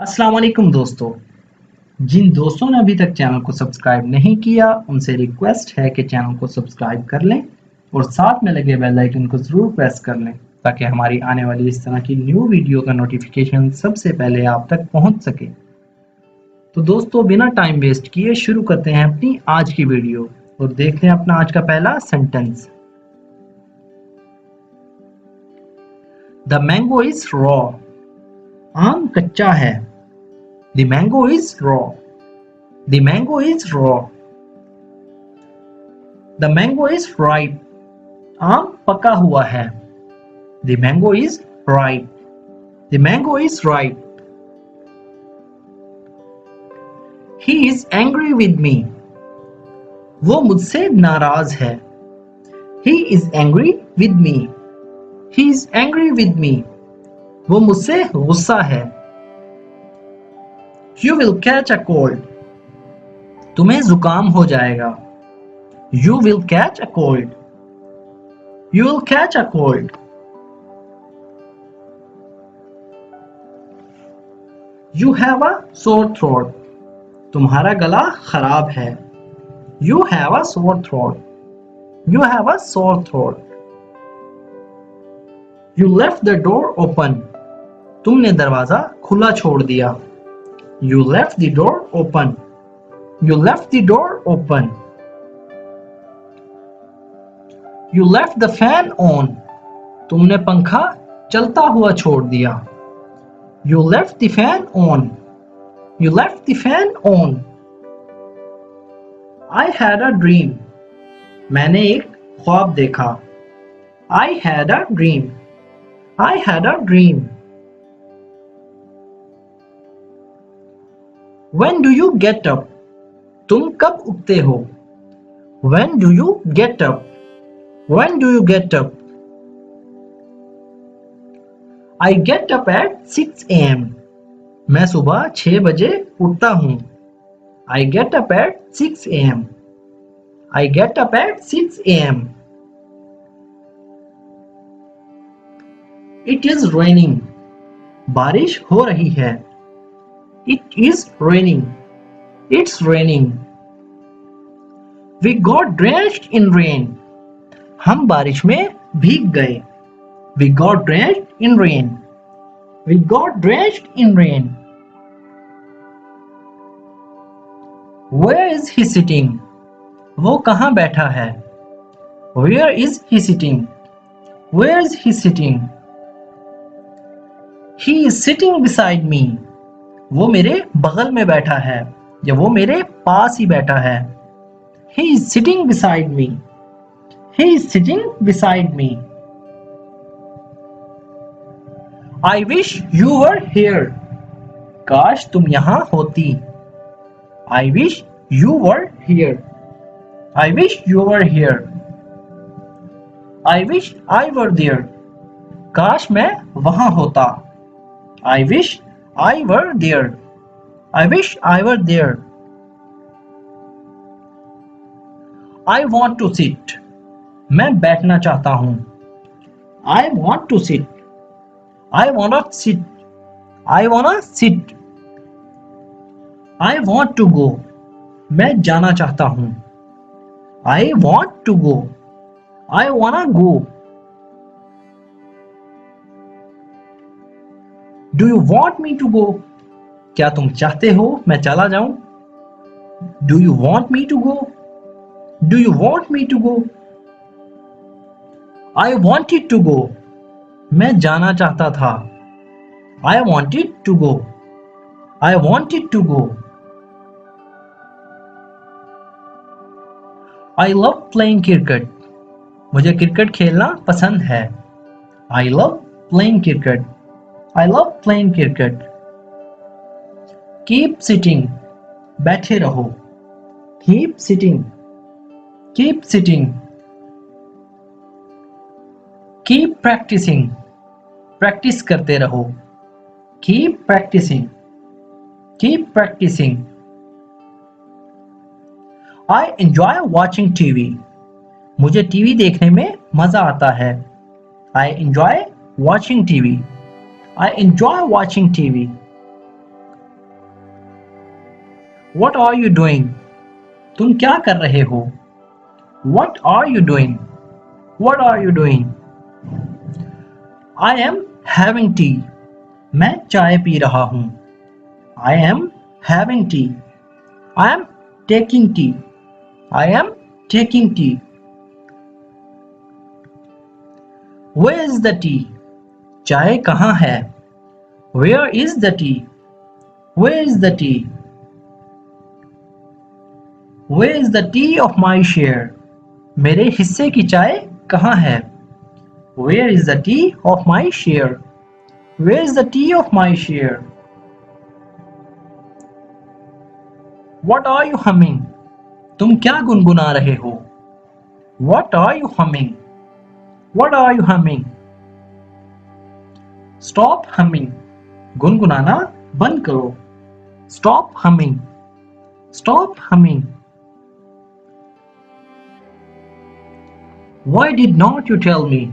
अस्सलाम वालेकुम दोस्तों। जिन दोस्तों ने अभी तक चैनल को सब्सक्राइब नहीं किया उनसे रिक्वेस्ट है कि चैनल को सब्सक्राइब कर लें और साथ में लगे बेल आइकन को ज़रूर प्रेस कर लें ताकि हमारी आने वाली इस तरह की न्यू वीडियो का नोटिफिकेशन सबसे पहले आप तक पहुंच सके। तो दोस्तों बिना टाइम वेस्ट किए शुरू करते हैं अपनी आज की वीडियो और देखते हैं अपना आज का पहला sentence. The mango is raw. आम कच्चा है। The mango is raw. The mango is raw. The mango is ripe. आम पका हुआ है। The mango is ripe. The mango is ripe. He is angry with me. वो मुझसे नाराज है। He is angry with me. He is angry with me. वो मुझसे गुस्सा है। You will catch a cold. तुम्हें जुकाम हो जाएगा। You will catch a cold. You will catch a cold. You have a sore throat. तुम्हारा गला खराब है। You have a sore throat. You have a sore throat. You left the door open. तुमने दरवाजा खुला छोड़ दिया। You left the door open. You left the door open. You left the fan on. तुमने पंखा चलता हुआ छोड़ दिया। You left the fan on. You left the fan on. I had a dream. मैंने एक ख्वाब देखा। I had a dream. I had a dream. When do you get up? तुम कब उठते हो? When do you get up? When do you get up? I get up at 6 a.m. मैं सुबह 6 बजे उठता हूँ। I get up at 6 a.m. I get up at 6 a.m. It is raining. बारिश हो रही है। It is raining. It's raining. We got drenched in rain. हम बारिश में भीग गए। We got drenched in rain. We got drenched in rain. Where is he sitting? वो कहाँ बैठा है? Where is he sitting? Where is he sitting? He is sitting beside me. वो मेरे बगल में बैठा है या वो मेरे पास ही बैठा है। He is sitting beside me. He is sitting beside me. I wish you were here. काश तुम यहाँ होती। I wish you were here. I wish you were here. I wish I were there. काश मैं वहाँ होता। I wish I were there. I wish I were there. I want to sit. मैं बैठना चाहता हूँ। I want to sit. I wanna sit. I wanna sit. I want to go. मैं जाना चाहता हूँ। I want to go. I wanna go. Do you want me to go? क्या तुम चाहते हो मैं चला जाऊं? Do you want me to go? Do you want me to go? I wanted to go. मैं जाना चाहता था। I wanted to go. I wanted to go. I love playing cricket. मुझे क्रिकेट खेलना पसंद है। I love playing cricket. I love playing cricket. Keep sitting. बैठे रहो। Keep sitting. Keep sitting. Keep practicing. Practice करते रहो। Keep practicing. Keep practicing. I enjoy watching TV. मुझे TV देखने में मजा आता है। I enjoy watching TV. I enjoy watching TV. What are you doing? तुम क्या कर रहे हो? What are you doing? What are you doing? I am having tea. मैं चाय पी रहा हूँ. I am having tea. I am taking tea. I am taking tea. Where is the tea? चाय कहाँ है? Where is the tea? Where is the tea? Where is the tea of my share? मेरे हिस्से की चाय कहाँ है? Where is the tea of my share? Where is the tea of my share? What are you humming? तुम क्या गुनगुना रहे हो? What are you humming? What are you humming? Stop humming. गुनगुनाना बंद करो. Stop humming. Stop humming. Why did not you tell me?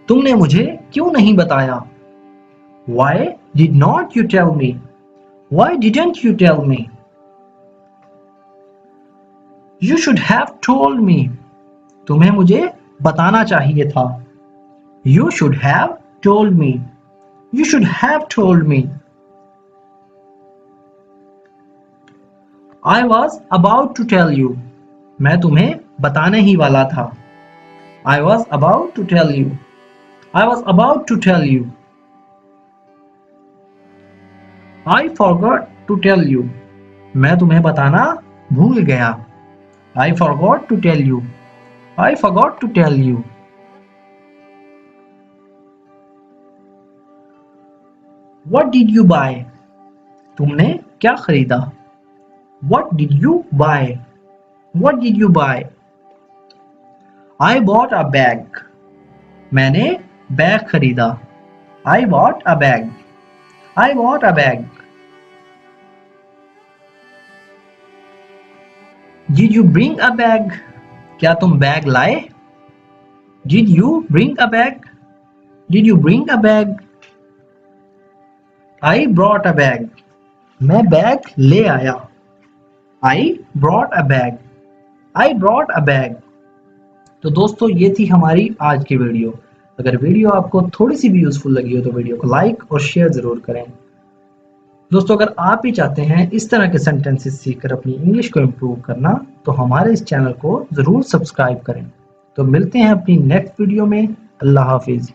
तुमने मुझे क्यों नहीं बताया? Why did not you tell me? Why didn't you tell me? You should have told me. तुम्हें मुझे बताना चाहिए था. You should have told me. You should have told me. I was about to tell you. मैं तुम्हें बताने ही वाला था. I was about to tell you. I was about to tell you. I forgot to tell you. मैं तुम्हें बताना भूल गया. I forgot to tell you. I forgot to tell you. What did you buy? तुमने क्या खरीदा? What did you buy? What did you buy? I bought a bag. मैंने bag खरीदा. I bought a bag. I bought a bag. Did you bring a bag? क्या तुम bag लाए? Did you bring a bag? Did you bring a bag? I brought a bag. मैं bag ले आया. I brought a bag. I brought a bag. तो दोस्तों ये थी हमारी आज की वीडियो. अगर वीडियो आपको थोड़ी सी भी यूजफुल लगी हो तो वीडियो को लाइक और शेयर जरूर करें. दोस्तों अगर आप भी चाहते हैं इस तरह के सेंटेंसेस सीखकर अपनी इंग्लिश को इम्प्रूव करना तो हमारे इस चैनल को जरूर सब्सक्राइब करें. तो मिलते हैं अपनी नेक्स्ट वीडियो में. अल्लाह हाफिज.